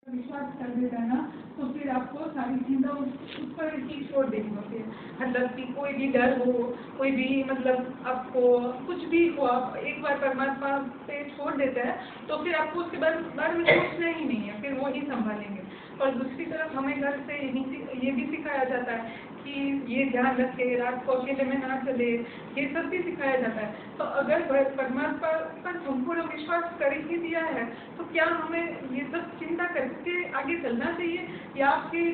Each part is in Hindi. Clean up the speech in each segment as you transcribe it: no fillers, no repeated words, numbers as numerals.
विश्वास कर देता है ना, तो फिर आपको सारी चीज़ें उस पर ही छोड़ देनी होती है। मतलब कि कोई भी डर हो, कोई भी मतलब आपको कुछ भी हो, आप एक बार परमात्मा पे छोड़ देते हैं तो फिर आपको उसके बारे में सोचना ही नहीं है, फिर वो ही संभालेंगे। और दूसरी तरफ हमें घर से ये भी सिखाया जाता है कि ये ध्यान रखे, रात को अकेले में ना चले, ये सब भी सिखाया जाता है। तो अगर परमात्मा पर संपूर्ण विश्वास कर ही दिया है तो क्या हमें ये सब चिंता करके आगे चलना चाहिए, या फिर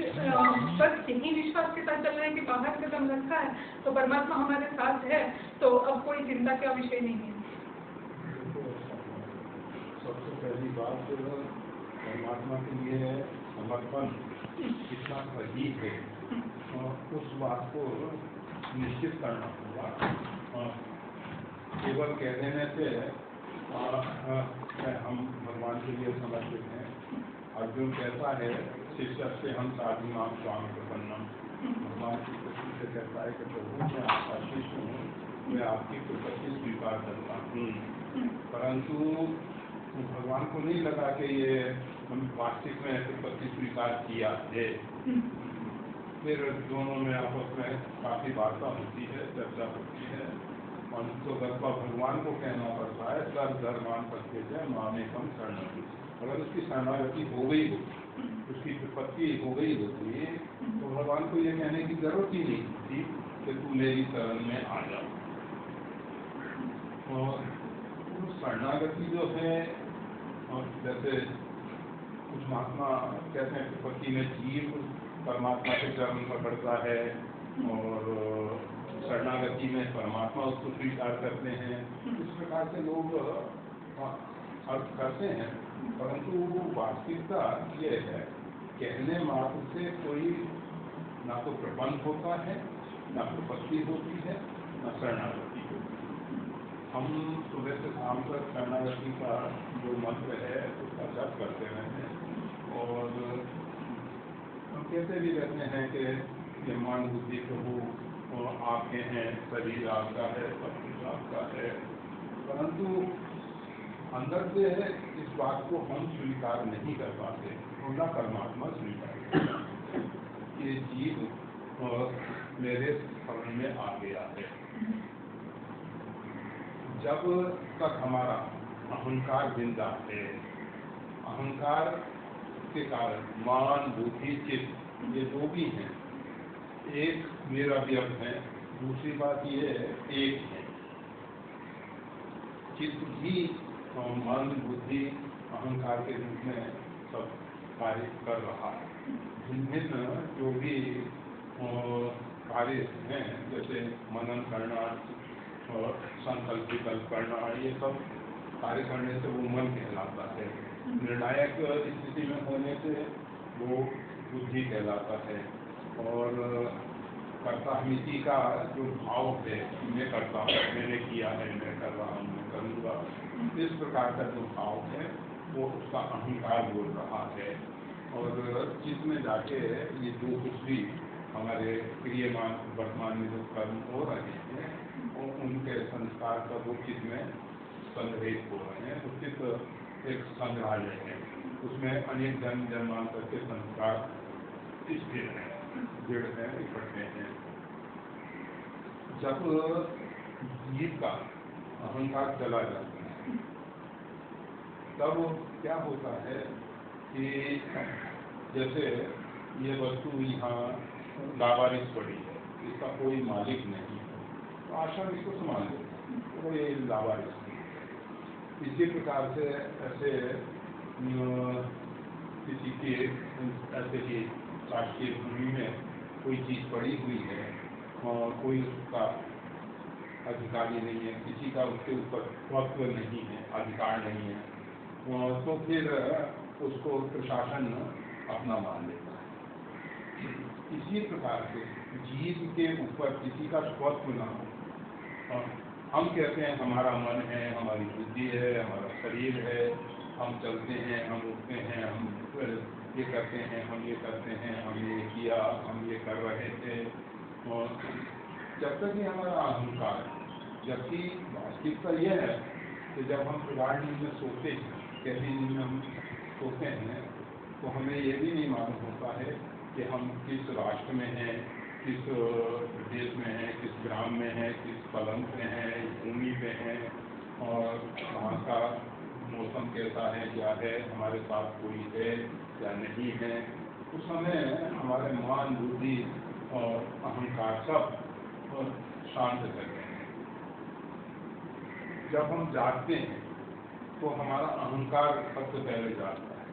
बस यही विश्वास के साथ चलना है कि बाहर कदम रखा है तो परमात्मा हमारे साथ है, तो अब कोई चिंता का विषय नहीं है। सबसे पहली बात परमात्मा के लिए समर्पण कितना सही है, उस बात को निश्चित करना होगा। केवल कह देने से हम भगवान के लिए समर्पित हैं। अर्जुन कहता है शिष्य से हम साधु नाम स्वामी प्रपन्नम, भगवान की कृष्ण से कहता है कि प्रभु मैं आपका शिष्य हूँ, मैं आपकी प्रपत्ति स्वीकार करता हूँ। परंतु भगवान को नहीं लगा कि ये हम वास्तविक में प्रपत्ति स्वीकार किया है। फिर दोनों में आपस में काफी वार्ता होती है, चर्चा होती है, और तो भगवान को कहना पड़ता है सब धर्मान करके जाए माने कम शरणागति। अगर उसकी शरणागति हो गई होती, उसकी विपत्ति हो गई होती, तो भगवान को ये कहने की जरूरत ही नहीं थी कि तू मेरी शरण में आ जा। और शरणागति जो है, और जैसे कुछ महात्मा कहते हैं विपत्ति में जीव परमात्मा के चरण पकड़ता है, और शरणागति में परमात्मा उसको स्वीकार करते हैं। इस प्रकार से लोग अर्थ करते हैं, परंतु वास्तविकता ये है कहने मात्र से कोई ना तो प्रबंध होता है, ना प्रपत्ति होती है, ना शरणागति होती है। हम सुबह से शाम तक शरणागति का जो मंत्र है उसका जप करते रहते हैं, और हम कहते भी रहते हैं कि ये मन बुद्धि प्रभु आपके हैं, शरीर आपका है, सब कुछ आपका है, परंतु अंदर से इस बात को हम स्वीकार नहीं कर पाते, और न परमात्मा स्वीकार करता है। ये जीव मेरे शरण में आ गया है। जब तक हमारा अहंकार जिंदा है, अहंकार के कारण मान बुद्धि चित्त ये दो भी हैं, एक मेरा व्यक्त है, दूसरी बात ये है एक है। चित्त भी मन बुद्धि अहंकार के रूप में सब कार्य कर रहा है। भिन्न जो भी कार्य हैं, जैसे मनन करना और संकल्प विकल्प करना, ये सब कार्य करने से वो मन कहलाता है। निर्णायक स्थिति में होने से वो बुद्धि कहलाता है। और कर्ताहमिति का जो भाव है, मैं करता हूँ, मैंने किया है, मैं कर रहा हूँ, मैं करूँगा, इस प्रकार का जो भाव है वो उसका अहंकार बोल रहा है। और चित्त में जाके ये जो कुछ भी हमारे क्रियमान वर्तमान में जो कर्म हो रहे हैं और उनके संस्कार का वो चित्त में संग्रहित हो रहे हैं। तो चित्त एक संग्रहालय है, उसमें अनेक जन्म जन्मांतर के संस्कार स्थिर हैं, दृढ़ हैं, इकट्ठे हैं। जब जीव का अहंकार चला जाता है तब क्या होता है कि जैसे ये वस्तु यहाँ लावारिस पड़ी है, इसका कोई मालिक नहीं है, तो आश्रम इसको संभाल लेता है, तो ये लावारिस है। इसी प्रकार से ऐसे किसी के ऐसे ही राष्ट्रीय भूमि में कोई चीज़ पड़ी हुई है और कोई उसका अधिकारी नहीं है, किसी का उसके ऊपर वक्त नहीं है, अधिकार नहीं है, तो फिर उसको प्रशासन अपना मान लेता है। इसी प्रकार से जीव के ऊपर किसी का स्वत्व ना हो। हम कहते हैं हमारा मन है, हमारी बुद्धि है, हमारा शरीर है, हम चलते हैं, हम उठते हैं, हम ये करते हैं, हम ये करते हैं, हम ये किया, हम ये कर रहे थे, और जब तक ही हमारा अहंकार। जबकि वास्तविकता यह है कि जब हम प्रगाढ़ नींद में सोते हैं, गहरी नींद में हम सोते हैं, तो हमें ये भी नहीं मालूम होता है कि हम किस राष्ट्र में हैं, किस प्रदेश में हैं, किस ग्राम में हैं, किस पलंग पे हैं, भूमि पे हैं, और वहाँ का मौसम कैसा है, क्या है, हमारे साथ कोई है या नहीं है। उस समय हमारे मान, बुद्धि और अहंकार सब शांत करते हैं। जब हम जागते हैं तो हमारा अहंकार सबसे पहले जागता है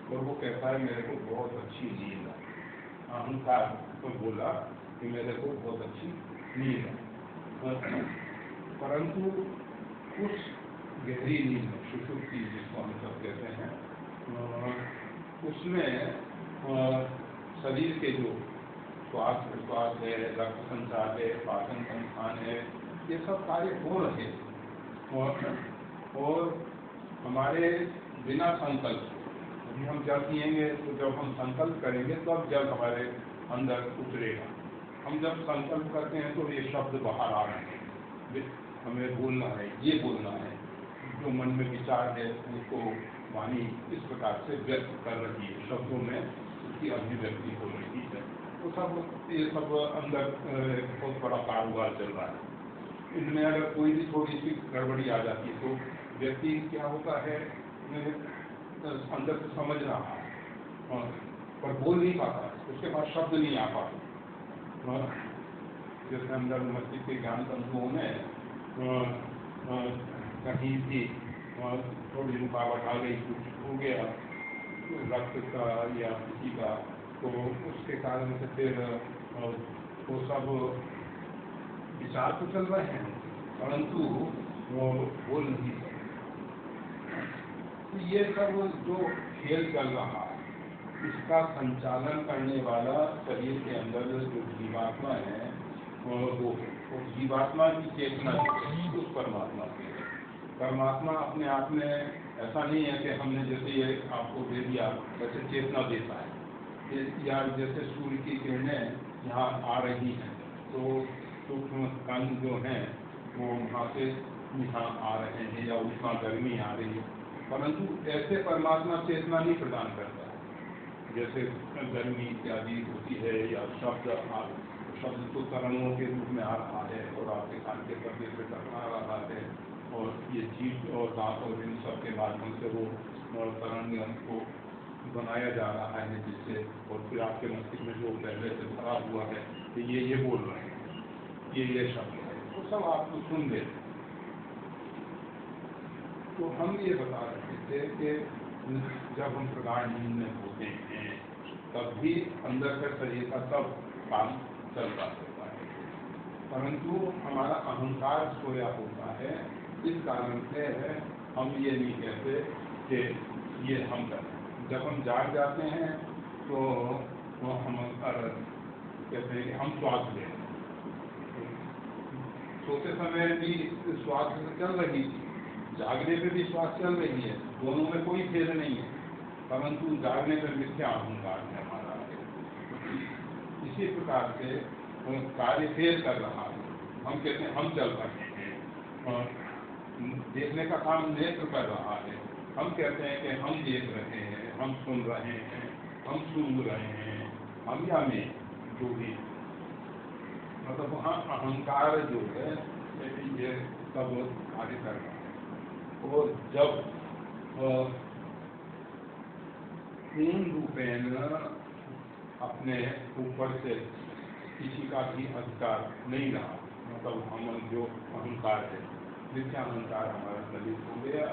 और वो कहता है मेरे को बहुत अच्छी नींद है। अहंकार तो बोला कि मेरे को बहुत अच्छी नींद है, परंतु उस गहरी नींद में, सुषुप्ति जिसको हम सब कहते हैं, उसमें शरीर के जो श्वास प्रश्वास है, रक्त संचार है, पाचन संस्थान है, ये सब कार्य हो रहे हैं। और हमारे बिना संकल्प, अभी हम जल पिएंगे तो जब हम संकल्प करेंगे तब जल हमारे अंदर उतरेगा। हम जब संकल्प करते हैं तो ये शब्द बाहर आ रहे हैं, हमें बोलना है, ये बोलना है, जो मन में विचार है उसको वाणी इस प्रकार से व्यक्त कर रही है, शब्दों में उसकी अभिव्यक्ति हो रही है। तो सब ये सब अंदर बहुत बड़ा कारोबार चल रहा है। इनमें अगर कोई भी थोड़ी सी गड़बड़ी आ जाती है तो व्यक्ति क्या होता है, अंदर से समझ रहा है पर बोल नहीं पाता, उसके पास शब्द नहीं आ पाते। जैसे अंदर मस्तिष्क के ज्ञान तंतुओं में कहीं भी थोड़ी रुकावट आ गई, कुछ हो गया रक्त का या किसी का, तो उसके कारण से फिर वो सब विचार तो चल रहे हैं परंतु वो बोल नहीं सकते। तो ये सब जो खेल चल रहा है इसका संचालन करने वाला शरीर के अंदर जो जीवात्मा है वो जीवात्मा की चेतना उस परमात्मा की है। परमात्मा अपने आप में ऐसा नहीं है कि हमने जैसे ये आपको दे दिया वैसे चेतना देता है, या जैसे सूर्य की किरणें यहाँ आ रही हैं तो सूक्ष्म कण जो हैं वो वहाँ से यहाँ आ रहे हैं या उष्मा गर्मी आ रही है, परंतु ऐसे परमात्मा चेतना नहीं प्रदान करता है जैसे गर्मी इत्यादि होती है या शब्द तो तरंगों के रूप में आ रहा है और आपके कान के पर्दे से टकरा रहा है और ये जीभ और दांत और इन सब के माध्यम से वो तरंग को बनाया जा रहा है जिससे, और फिर आपके मस्तिष्क में जो पहले से भरा हुआ है कि ये बोल रहे हैं, ये शब्द है, तो सब आपको सुन लेते। तो हम ये बता रहे थे कि जब हम प्रगाढ़ नींद में होते हैं तब भी अंदर का शरीर का सब काम चलता होता है, परंतु हमारा अहंकार सोया होता है। इस कारण से हम ये नहीं कहते कि ये हम करते हैं। जब हम जाग जाते हैं तो हम कहते हैं कि हम श्वास ले रहे हैं। सोते समय भी श्वास चल रही थी, जागने पे भी श्वास चल रही है, दोनों में कोई भेद नहीं है, परंतु जागने पर मिथ्या अहंकार है हमारा। इसी प्रकार से कार्य फेर कर रहा है। हम कहते हैं हम चल रहे हैं, और देखने का काम नेत्र कर रहा है। हम कहते हैं कि हम देख रहे हैं, हम सुन रहे हैं, हम सूंघ रहे हैं, हम या में जो भी, मतलब वहाँ अहंकार जो है ये सब कार्य कर रहा है। और जब पूर्ण रूपेण अपने ऊपर से किसी का भी अधिकार नहीं रहा, मतलब हम जो अहंकार है, मिथ्या अहंकार हमारा दलित हो गया,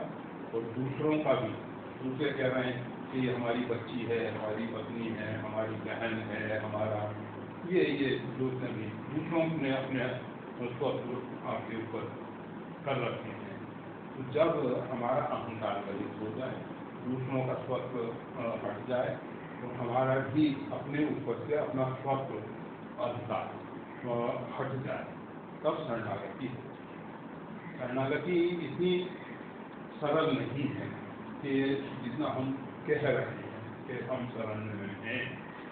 और दूसरों का भी, दूसरे कह रहे हैं कि ये हमारी बच्ची है, हमारी पत्नी है, हमारी बहन है, हमारा ये जो भी दूसरों ने अपने स्वत्व आपके ऊपर कर रखे हैं। तो जब हमारा अहंकार दलित हो जाए, दूसरों का स्वत्व हट जाए, तो हमारा भी अपने ऊपर से अपना स्वत्व अधिकार हट जाए, तब शरणागति है। शरणागति इतनी सरल नहीं है कि जितना हम कह रहे हैं कि हम शरण में हैं,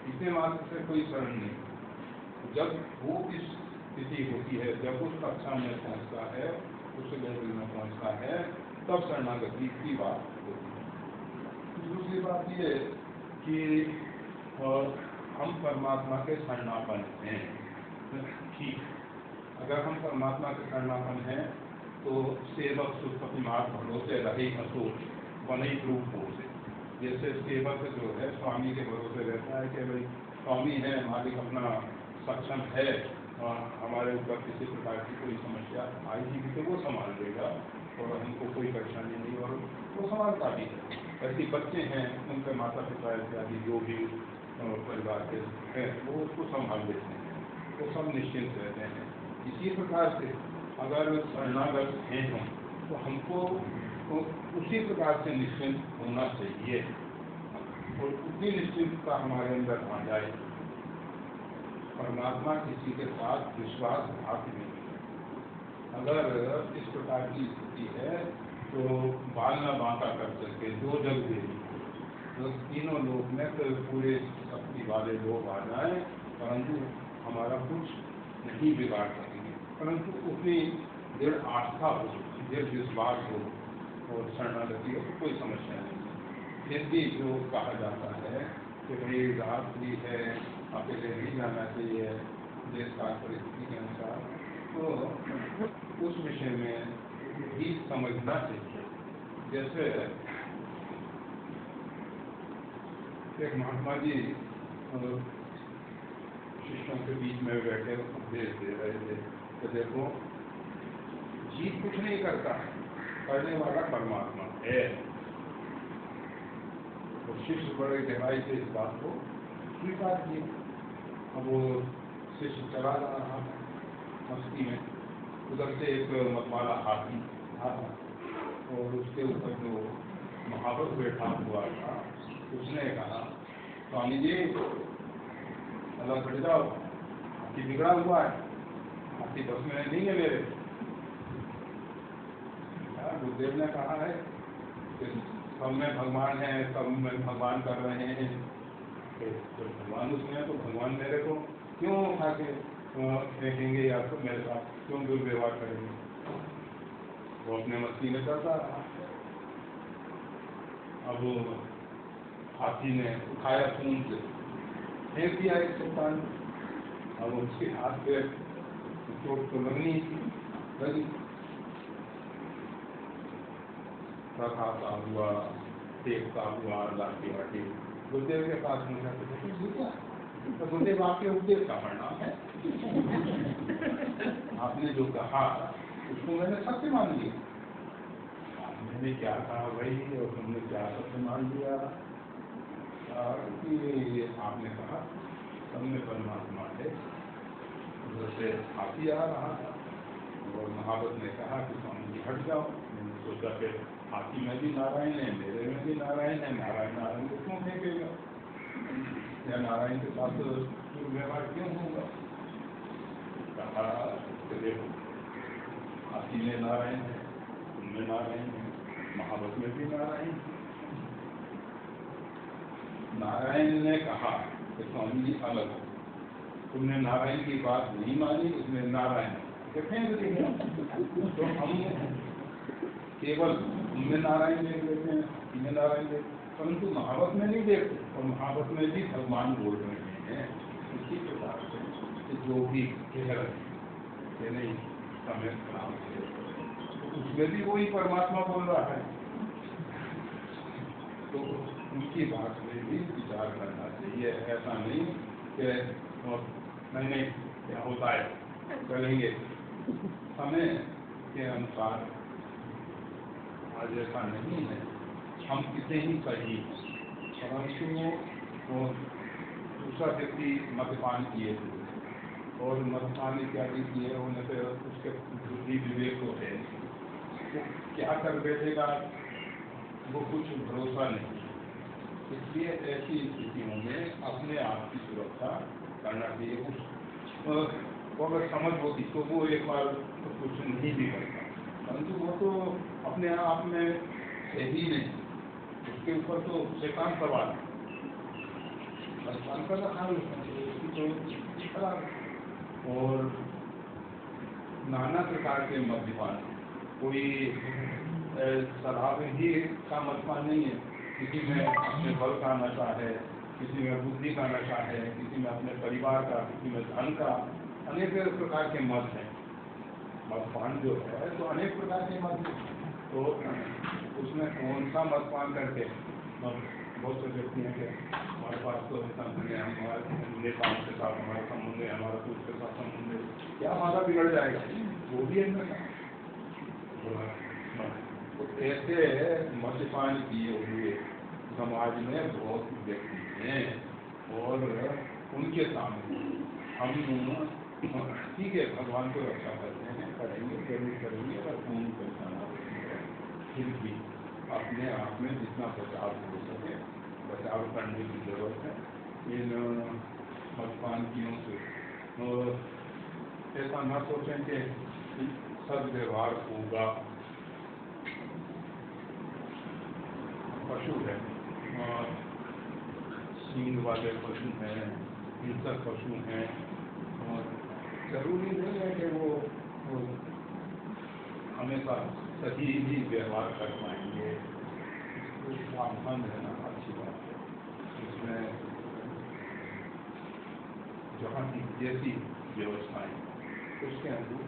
इतने मात्र से कोई शरण नहीं। जब वो इस स्थिति होती है, जब उस कक्षा में पहुंचता है, उस लेवल में पहुंचता है, तब शरणागति की बात होती है। दूसरी बात ये कि हम परमात्मा के शरणापन हैं। ठीक, अगर हम परमात्मा के शरणापन हैं तो सेवक सुपति मार्ग भरोसे रहे असोच बने रूप हो से। जैसे सेवक जो है स्वामी के भरोसे रहता है कि भाई स्वामी है, मालिक अपना सक्षम है, हमारे ऊपर किसी प्रकार की कोई समस्या आएगी भी तो वो संभाल देगा और हमको कोई परेशानी नहीं, और वो संभालता भी है। ऐसे बच्चे हैं, उनके माता पिता इत्यादि जो भी परिवार के हैं वो उसको संभाल देते हैं, वो सब निश्चिंत रहते हैं। इसी प्रकार से अगर शरणागत हैं हम तो हमको तो उसी प्रकार से निश्चिंत होना चाहिए, और उतनी निश्चिंतता हमारे अंदर आ जाए। परमात्मा किसी के साथ विश्वासघात नहीं है। अगर इस प्रकार की स्थिति है तो बाल न बांका कर सके दो जग देवी, तो तीनों लोग में तो पूरे शक्ति वाले लोग आ जाए परंतु हमारा कुछ नहीं बिगाड़ सकेंगे, परंतु उतनी दृढ़ आस्था हो, दृढ़ विश्वास हो और शरणागति हो तो कोई समस्या नहीं। फिर भी जो कहा जाता है कि भाई रात्रि है, अकेले नहीं जाना चाहिए देश काल परिस्थिति के अनुसार, तो उस विषय में भी समझना चाहिए। जैसे एक महात्मा जी शिष्यों के बीच में बैठे उपदेश दे रहे थे तो देखो जीव कुछ नहीं करता, करने वाला परमात्मा है। तो शिष्य बड़े गहराई से इस बात को स्वीकार किए। अब वो शिष्य चला जा रहा मस्ती में, उधर से एक मतवाला हाथी आता और उसके ऊपर जो महावत बैठा हुआ था उसने कहा स्वामी जी अल्लाह बढ़ जाओ, हाथी बिगड़ा हुआ है, हाथी बस में नहीं है मेरे। गुरुदेव ने कहा है कि सब में भगवान है, सब में भगवान कर रहे हैं, तो भगवान उसमें है तो भगवान मेरे को क्यों उठा के फेंकेंगे या तो मेरे साथ क्यों दुर्व्यवहार करेंगे। वो अपने मस्ती में चलता रहा। अब हाथी ने उठाया खून से फेंक दिया एक चट्टान। अब उसके हाथ पे चोट तो लगनी लगी, रखाता हुआ देखता हुआ लाठी वाठी गुरुदेव के पास में तो गुरुदेव आपके उपदेश का परिणाम है। आपने जो कहा उसको मैंने सत्य मान लिया। मैंने क्या कहा भाई और तुमने क्या सत्य मान लिया कि आपने कहा सब में परमात्मा है। उधर से हाथी आ रहा था और महावत ने कहा कि स्वामी जी हट जाओ। मैंने सोचा कि हाथी में भी नारायण है, मेरे में भी नारायण है, नारायण नारायण को क्यों फेंकेगा या नारायण के साथ दुर्व्यवहार क्यों होगा। कहा देखो हाथी में नारायण है, तुमने नारायण है, महावत में भी नारायण है। नारायण ने कहा कि स्वामी जी अलग हो, तुमने नारायण की बात नहीं मानी, उसने नारायण फेंक दिया। तो हम केवल उनमें नारायण देख लेते हैं, इन्हें नारायण देख, परंतु महावत में नहीं देखते और महावत में भी भगवान बोल रहे हैं। इसी प्रकार से जो भी कह रहे हैं नहीं समय खराब है तो उसमें भी वही परमात्मा बोल रहा है, तो उनकी बात में भी विचार करना चाहिए। ऐसा नहीं कि नहीं क्या होता है करेंगे समय के अनुसार। आज ऐसा नहीं है, हम कितने ही सही, परंतु दूसरा व्यक्ति मद्यपान किए और मद्यपान इत्यादि किए होने से उसके बुद्धि विवेक को है, वो क्या कर बैठेगा वो कुछ भरोसा नहीं। इसलिए ऐसी स्थितियों में अपने आप की सुरक्षा करना चाहिए। वो अगर समझ होती तो वो एक बार तो कुछ नहीं भी करता, परंतु वो तो अपने आप में सही नहीं, उसके ऊपर तो शैतान सवाल कर रखा है उसकी तो खराब। और नाना प्रकार के मद्यपान, कोई शराब ही का मद्यपान नहीं है, किसी में अपने बल का नशा है, किसी में बुद्धि का नशा है, किसी में अपने परिवार का, किसी में धन का, अनेक प्रकार के मत हैं। मदपान जो है तो अनेक प्रकार के मत हैं, तो उसमें कौन सा मदपान करके बहुत से व्यक्ति हैं कि हमारे पास तो ऐसा नहीं है, हमारे नेताओं के साथ हमारा संबंध है, हमारा कुछ के साथ संबंध है, क्या हमारा बिगड़ जाएगा, वो भी एक नशा। तो ऐसे मद्यपान किए हुए समाज में बहुत व्यक्ति हैं, और उनके सामने हम ठीक है भगवान को रक्षा करते हैं, करेंगे जरूर करेंगे, अगर खून पहचाना फिर भी अपने आप में जितना बचाव हो सके बचाव करने की जरूरत है इन मद्यपानियों से। और ऐसा न सोचें कि सदव्यवहार होगा। पशु है और सींग वाले पशु हैं, हिंसक पशु हैं, और जरूरी नहीं है कि वो हमेशा सही ही व्यवहार कर पाएंगे। इसको सावधान रहना अच्छी बात है। इसमें जहाँ की जैसी व्यवस्थाएं उसके अनुरूप